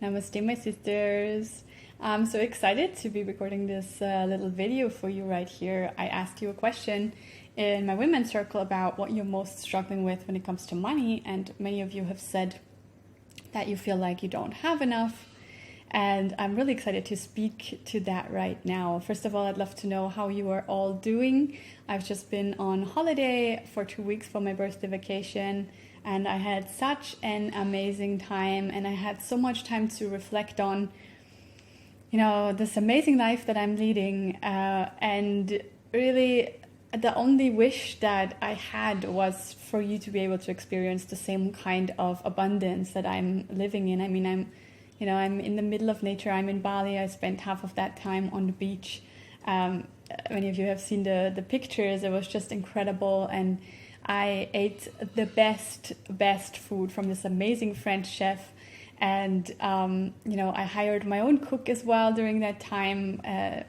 Namaste, my sisters. I'm so excited to be recording this little video for you right here. I asked you a question in my women's circle about what you're most struggling with when it comes to money, and many of you have said that you feel like you don't have enough. And I'm really excited to speak to that right now. First of all, I'd love to know how you are all doing. I've just been on holiday for 2 weeks for my birthday vacation, and I had such an amazing time, and I had so much time to reflect on, this amazing life that I'm leading. And really, the only wish that I had was for you to be able to experience the same kind of abundance that I'm living in. I mean, I'm in the middle of nature. I'm in Bali. I spent half of that time on the beach. Many of you have seen the pictures. It was just incredible. And I ate the best food from this amazing French chef. And, I hired my own cook as well during that time,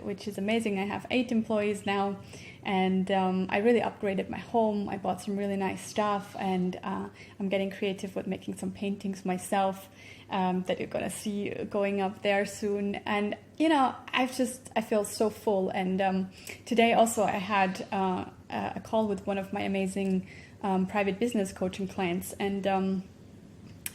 which is amazing. I have 8 employees now. And I really upgraded my home. I bought some really nice stuff, and I'm getting creative with making some paintings myself that you're gonna see going up there soon. And I feel so full. And today also I had a call with one of my amazing private business coaching clients, and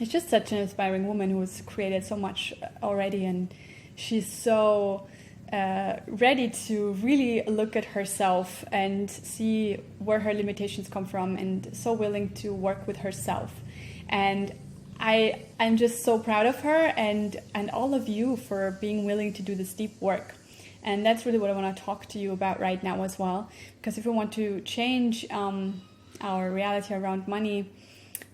it's just such an inspiring woman who has created so much already, and she's so ready to really look at herself and see where her limitations come from, and so willing to work with herself. And I'm just so proud of her and all of you for being willing to do this deep work. And that's really what I want to talk to you about right now as well, because if we want to change our reality around money,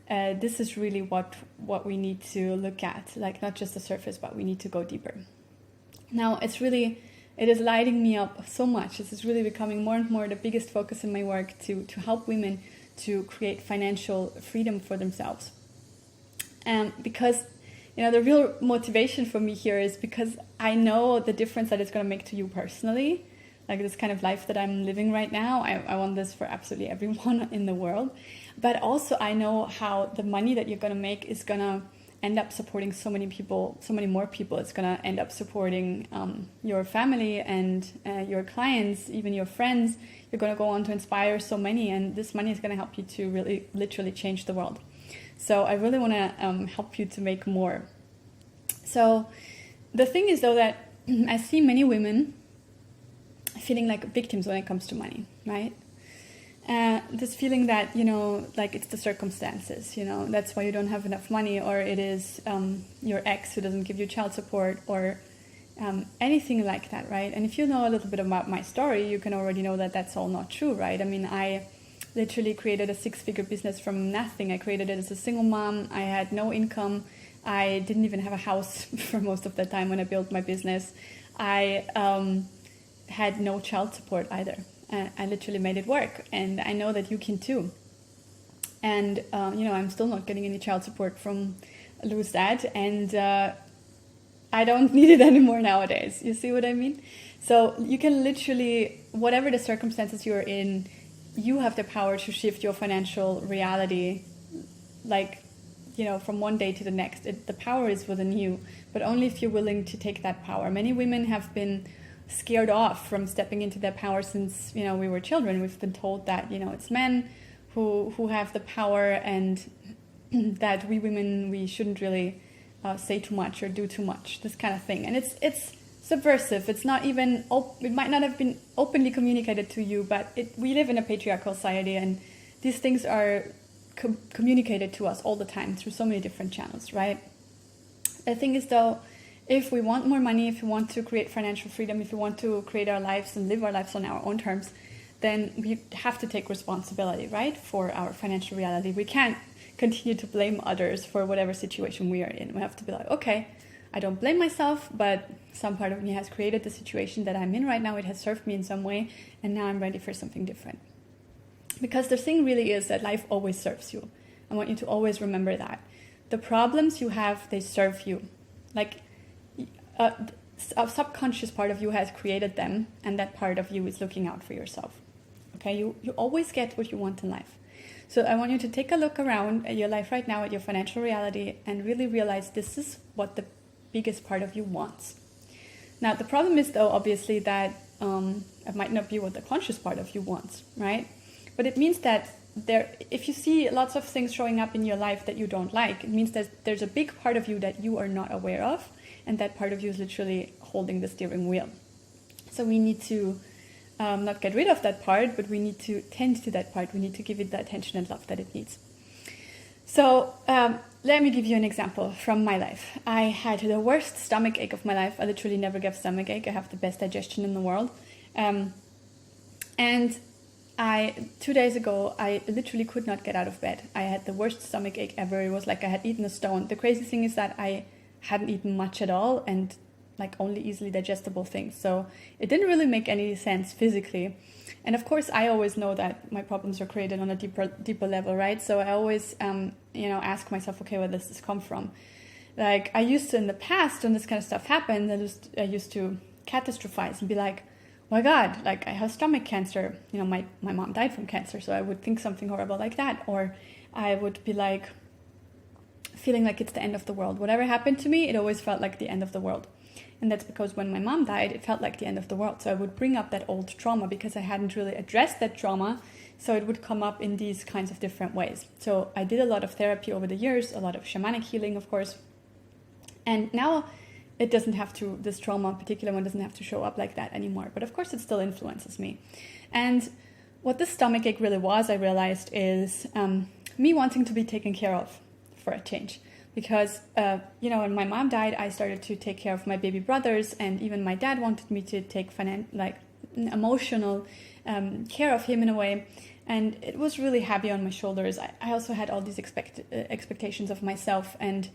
this is really what we need to look at, like not just the surface, but we need to go deeper. Now, it is lighting me up so much. This is really becoming more and more the biggest focus in my work to help women to create financial freedom for themselves. Because, the real motivation for me here is because I know the difference that it's going to make to you personally, like this kind of life that I'm living right now. I want this for absolutely everyone in the world. But also I know how the money that you're going to make is going to end up supporting so many people, so many more people. It's going to end up supporting your family and your clients, even your friends. You're going to go on to inspire so many, and this money is going to help you to really literally change the world. So I really want to help you to make more. So the thing is, though, that I see many women feeling like victims when it comes to money, right? This feeling that, like it's the circumstances, that's why you don't have enough money, or it is your ex who doesn't give you child support, or anything like that, right? And if you know a little bit about my story, you can already know that that's all not true, right? I mean, I literally created a 6-figure business from nothing. I created it as a single mom. I had no income. I didn't even have a house for most of the time when I built my business. I had no child support either. I literally made it work, and I know that you can too. And I'm still not getting any child support from Lou's dad, and I don't need it anymore nowadays. You see what I mean? So you can literally, whatever the circumstances you're in, you have the power to shift your financial reality, like, from one day to the next. The power is within you, but only if you're willing to take that power. Many women have been scared off from stepping into their power since we were children. We've been told that it's men who have the power, and that we women, we shouldn't really say too much or do too much, this kind of thing. And it's subversive. It's not even it might not have been openly communicated to you, but we live in a patriarchal society, and these things are communicated to us all the time through so many different channels, right? The thing is, though, if we want more money, if we want to create financial freedom, if we want to create our lives and live our lives on our own terms, then we have to take responsibility, right, for our financial reality. We can't continue to blame others for whatever situation we are in. We have to be like, okay, I don't blame myself, but some part of me has created the situation that I'm in right now. It has served me in some way, and now I'm ready for something different. Because the thing really is that life always serves you. I want you to always remember that. The problems you have, they serve you. Like, a subconscious part of you has created them, and that part of you is looking out for yourself. Okay, you always get what you want in life. So I want you to take a look around at your life right now, at your financial reality, and really realize this is what the biggest part of you wants. Now, the problem is, though, obviously, that it might not be what the conscious part of you wants, right? But it means that if you see lots of things showing up in your life that you don't like, it means that there's a big part of you that you are not aware of, and that part of you is literally holding the steering wheel. So we need to not get rid of that part, but we need to tend to that part. We need to give it the attention and love that it needs. So let me give you an example from my life. I had the worst stomach ache of my life. I literally never get stomach ache. I have the best digestion in the world. And 2 days ago, I literally could not get out of bed. I had the worst stomach ache ever. It was like I had eaten a stone. The crazy thing is that I hadn't eaten much at all, and like only easily digestible things. So it didn't really make any sense physically. And of course, I always know that my problems are created on a deeper level, right? So I always, ask myself, okay, where does this come from? Like I used to in the past, when this kind of stuff happened, I used to catastrophize and be like, oh my God, like I have stomach cancer. My mom died from cancer, so I would think something horrible like that. Or I would be like feeling like it's the end of the world. Whatever happened to me, it always felt like the end of the world. And that's because when my mom died, it felt like the end of the world. So I would bring up that old trauma because I hadn't really addressed that trauma. So it would come up in these kinds of different ways. So I did a lot of therapy over the years, a lot of shamanic healing, of course. And now it doesn't have to, this trauma in particular one doesn't have to show up like that anymore. But of course it still influences me. And what this stomach ache really was, I realized, is me wanting to be taken care of for a change. Because, when my mom died, I started to take care of my baby brothers, and even my dad wanted me to take emotional care of him in a way. And it was really heavy on my shoulders. I also had all these expectations of myself. And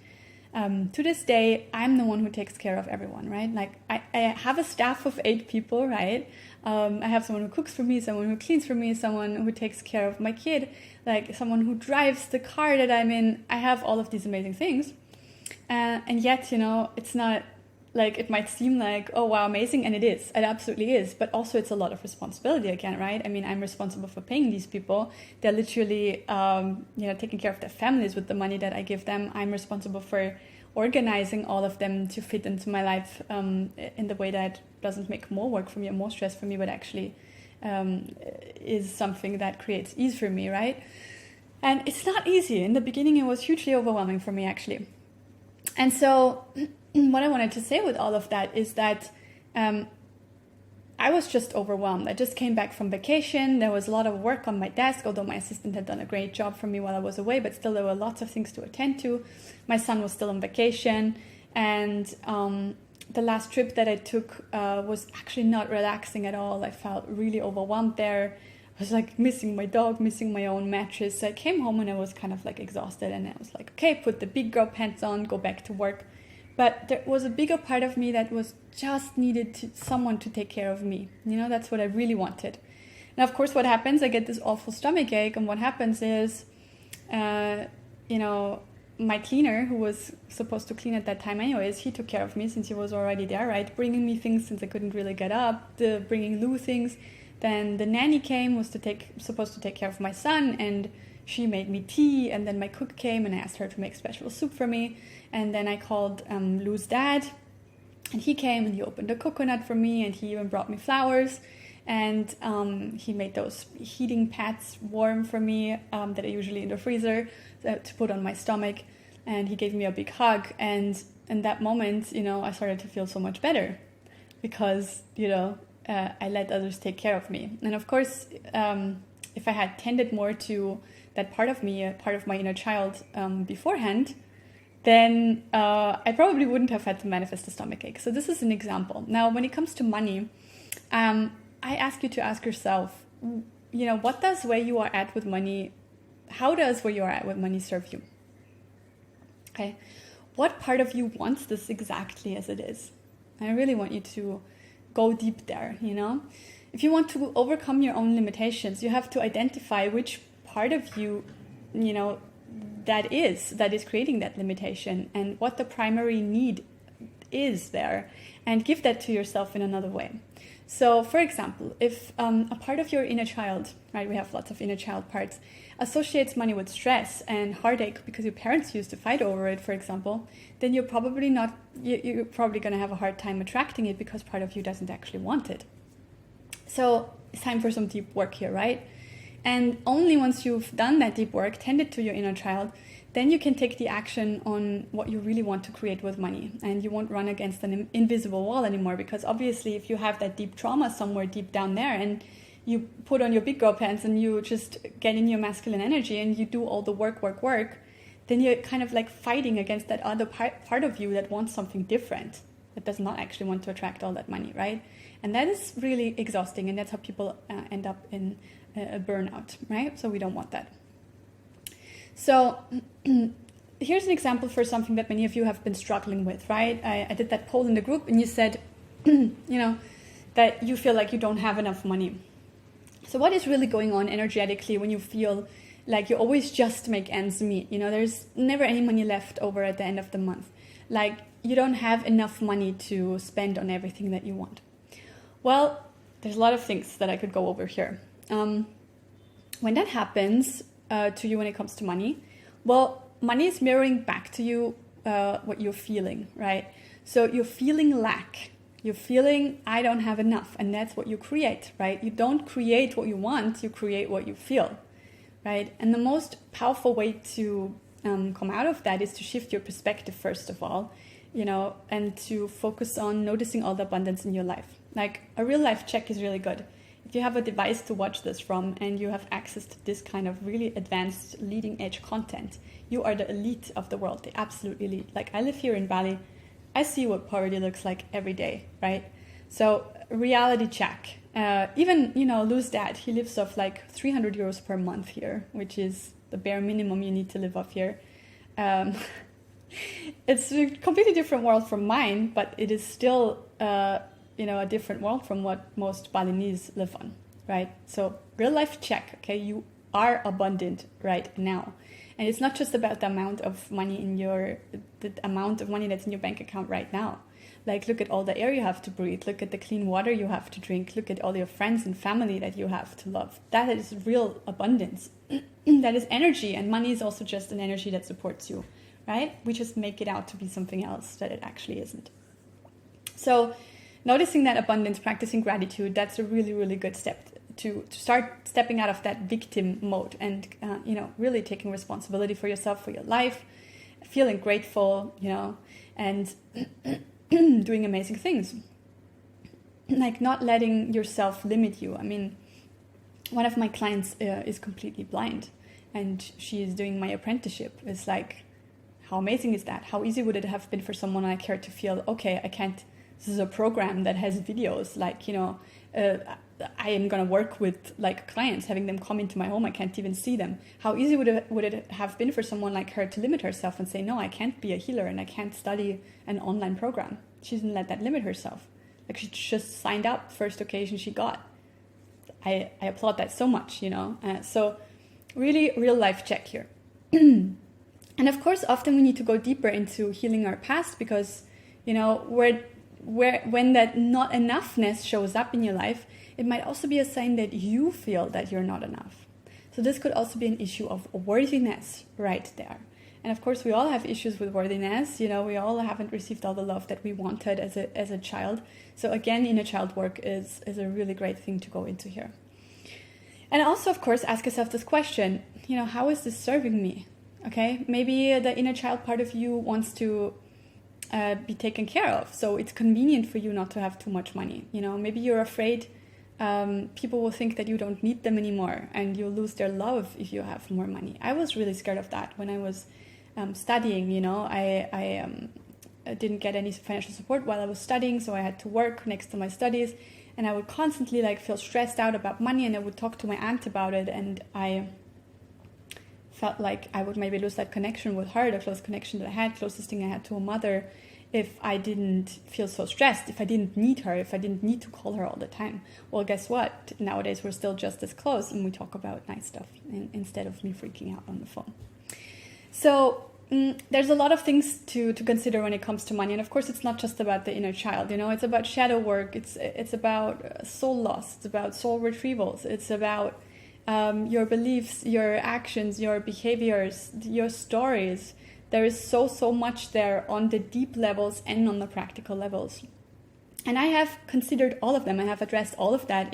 to this day, I'm the one who takes care of everyone, right? Like I have a staff of 8 people, right? I have someone who cooks for me, someone who cleans for me, someone who takes care of my kid, like someone who drives the car that I'm in. I have all of these amazing things. And yet, it's not like, it might seem like, oh, wow, amazing. And it is. It absolutely is. But also it's a lot of responsibility again, right? I mean, I'm responsible for paying these people. They're literally, taking care of their families with the money that I give them. I'm responsible for organizing all of them to fit into my life in the way that doesn't make more work for me or more stress for me, but actually is something that creates ease for me, right? And it's not easy. In the beginning, it was hugely overwhelming for me, actually. And so what I wanted to say with all of that is that I was just overwhelmed. I just came back from vacation. There was a lot of work on my desk, although my assistant had done a great job for me while I was away, but still there were lots of things to attend to. My son was still on vacation, and the last trip that I took was actually not relaxing at all. I felt really overwhelmed there. I was like missing my dog, missing my own mattress. So I came home and I was kind of like exhausted, and I was like, okay, put the big girl pants on, go back to work. But there was a bigger part of me that was just needed someone to take care of me. That's what I really wanted. And of course, what happens, I get this awful stomach ache, and what happens is, my cleaner, who was supposed to clean at that time anyways, he took care of me since he was already there, right? Bringing me things since I couldn't really get up, bringing Lou things. Then the nanny came, was supposed to take care of my son, and she made me tea. And then my cook came, and I asked her to make special soup for me. And then I called Lou's dad, and he came and he opened a coconut for me, and he even brought me flowers. And he made those heating pads warm for me that are usually in the freezer to put on my stomach. And he gave me a big hug. And in that moment, I started to feel so much better because, I let others take care of me. And of course, if I had tended more to that part of me, part of my inner child beforehand, then I probably wouldn't have had to manifest a stomach ache. So this is an example. Now, when it comes to money, I ask you to ask yourself, what does where you are at with money, how does where you are at with money serve you? Okay. What part of you wants this exactly as it is? I really want you to go deep there, If you want to overcome your own limitations, you have to identify which part of you, that is creating that limitation, and what the primary need is there, and give that to yourself in another way. So, for example, if a part of your inner child, right, we have lots of inner child parts, associates money with stress and heartache because your parents used to fight over it, for example, then you're probably going to have a hard time attracting it because part of you doesn't actually want it. So it's time for some deep work here, right? And only once you've done that deep work, tended to your inner child, then you can take the action on what you really want to create with money. And you won't run against an invisible wall anymore, because obviously if you have that deep trauma somewhere deep down there and you put on your big girl pants and you just get in your masculine energy and you do all the work, then you're kind of like fighting against that other part of you that wants something different, that does not actually want to attract all that money, right? And that is really exhausting, and that's how people end up in a burnout, right? So we don't want that. So here's an example for something that many of you have been struggling with, right? I did that poll in the group, and you said, that you feel like you don't have enough money. So what is really going on energetically when you feel like you always just make ends meet? There's never any money left over at the end of the month. Like you don't have enough money to spend on everything that you want. Well, there's a lot of things that I could go over here. When that happens to you when it comes to money, well, money is mirroring back to you what you're feeling, right? So you're feeling lack. You're feeling, I don't have enough. And that's what you create, right? You don't create what you want, you create what you feel, right? And the most powerful way to come out of that is to shift your perspective, first of all, and to focus on noticing all the abundance in your life. Like a real life check is really good. If you have a device to watch this from and you have access to this kind of really advanced leading edge content, you are the elite of the world, the absolute elite. Like I live here in Bali. I see what poverty looks like every day, right? So reality check. Even, Lou's dad, he lives off like 300 euros per month here, which is the bare minimum you need to live off here. It's a completely different world from mine, but it is still, a different world from what most Balinese live on, right? So real life check, okay? You are abundant right now. And it's not just about the amount of money the amount of money that's in your bank account right now. Like, look at all the air you have to breathe. Look at the clean water you have to drink. Look at all your friends and family that you have to love. That is real abundance. That is energy. And money is also just an energy that supports you, right? We just make it out to be something else that it actually isn't. So noticing that abundance, practicing gratitude, that's a really, really good step to start stepping out of that victim mode and, really taking responsibility for yourself, for your life, feeling grateful, and doing amazing things. Like not letting yourself limit you. I mean, one of my clients is completely blind and she is doing my apprenticeship. It's like, how amazing is that? How easy would it have been for someone like her to feel, okay, I can't, this is a program that has videos, like, I am going to work with like clients, having them come into my home. I can't even see them. How easy would it have been for someone like her to limit herself and say, no, I can't be a healer and I can't study an online program. She didn't let that limit herself. Like she just signed up first occasion she got. I applaud that so much, So really real life check here. And of course, often we need to go deeper into healing our past because, when that not enoughness shows up in your life, it might also be a sign that you feel that you're not enough. So this could also be an issue of worthiness right there. And of course, we all have issues with worthiness. We all haven't received all the love that we wanted as a child. So again, inner child work is a really great thing to go into here. And also, of course, ask yourself this question, how is this serving me? Okay, maybe the inner child part of you wants to be taken care of. So it's convenient for you not to have too much money. Maybe you're afraid people will think that you don't need them anymore and you'll lose their love if you have more money. I was really scared of that when I was studying. I didn't get any financial support while I was studying, so I had to work next to my studies, and I would constantly feel stressed out about money, and I would talk to my aunt about it, and I felt like I would maybe lose that connection with her, the close connection that I had, closest thing I had to a mother, if I didn't feel so stressed, if I didn't need her, if I didn't need to call her all the time. Well, guess what? Nowadays, we're still just as close and we talk about nice stuff instead of me freaking out on the phone. So there's a lot of things to consider when it comes to money. And of course, it's not just about the inner child, it's about shadow work. It's about soul loss. It's about soul retrievals. It's about your beliefs, your actions, your behaviors, your stories. There is so much there on the deep levels and on the practical levels. And I have considered all of them. I have addressed all of that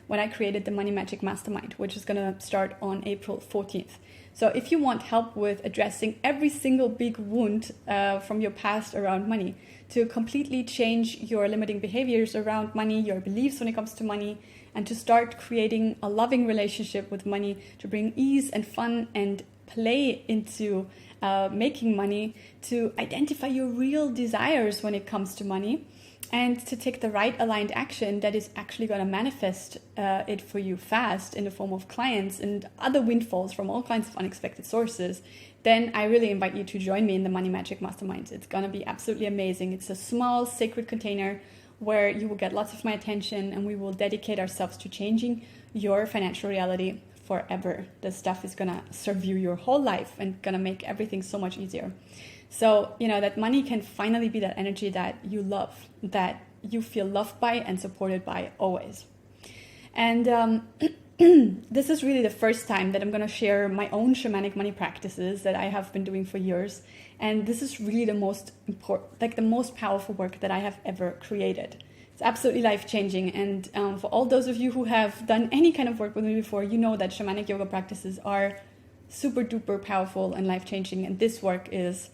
when I created the Money Magic Mastermind, which is going to start on April 14th. So if you want help with addressing every single big wound from your past around money, to completely change your limiting behaviors around money, your beliefs when it comes to money, and to start creating a loving relationship with money, to bring ease and fun and play into making money, to identify your real desires when it comes to money, and to take the right aligned action that is actually going to manifest it for you fast in the form of clients and other windfalls from all kinds of unexpected sources, then I really invite you to join me in the Money Magic Mastermind. It's going to be absolutely amazing. It's a small sacred container where you will get lots of my attention, and we will dedicate ourselves to changing your financial reality forever. This stuff is going to serve you your whole life and going to make everything so much easier. So, that money can finally be that energy that you love, that you feel loved by and supported by always. And this is really the first time that I'm going to share my own shamanic money practices that I have been doing for years. And this is really the most important, the most powerful work that I have ever created. It's absolutely life-changing. And for all those of you who have done any kind of work with me before, you know that shamanic yoga practices are super duper powerful and life-changing. And this work is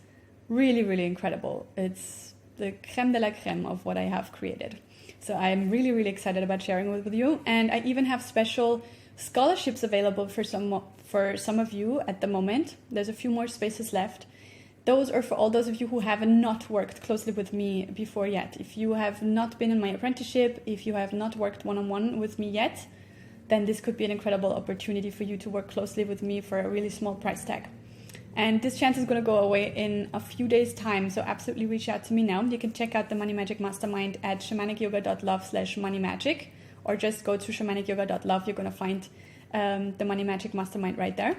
really, really incredible. It's the creme de la creme of what I have created. So I'm really, really excited about sharing it with you. And I even have special scholarships available for some of you at the moment. There's a few more spaces left. Those are for all those of you who have not worked closely with me before yet. If you have not been in my apprenticeship, if you have not worked one-on-one with me yet, then this could be an incredible opportunity for you to work closely with me for a really small price tag. And this chance is going to go away in a few days' time, so absolutely reach out to me now. You can check out the Money Magic Mastermind at shamanicyoga.love/moneymagic, or just go to shamanicyoga.love. You're going to find the Money Magic Mastermind right there.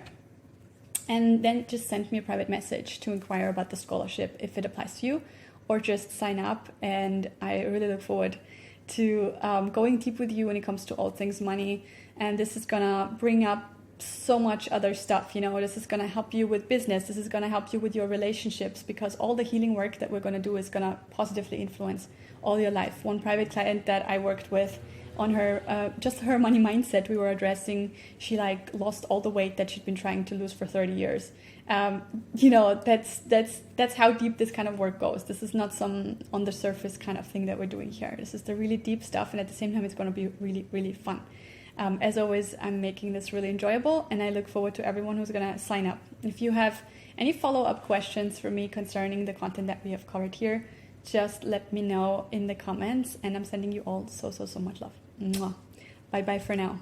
And then just send me a private message to inquire about the scholarship if it applies to you, or just sign up. And I really look forward to going deep with you when it comes to all things money. And this is going to bring up so much other stuff. This is going to help you with business. This is going to help you with your relationships, because all the healing work that we're going to do is going to positively influence all your life. One private client that I worked with on her, just her money mindset we were addressing, she lost all the weight that she'd been trying to lose for 30 years. That's how deep this kind of work goes. This is not some on the surface kind of thing that we're doing here. This is the really deep stuff, and at the same time, it's going to be really, really fun. As always, I'm making this really enjoyable, and I look forward to everyone who's going to sign up. If you have any follow-up questions for me concerning the content that we have covered here, just let me know in the comments, and I'm sending you all so much love. Mwah. Bye-bye for now.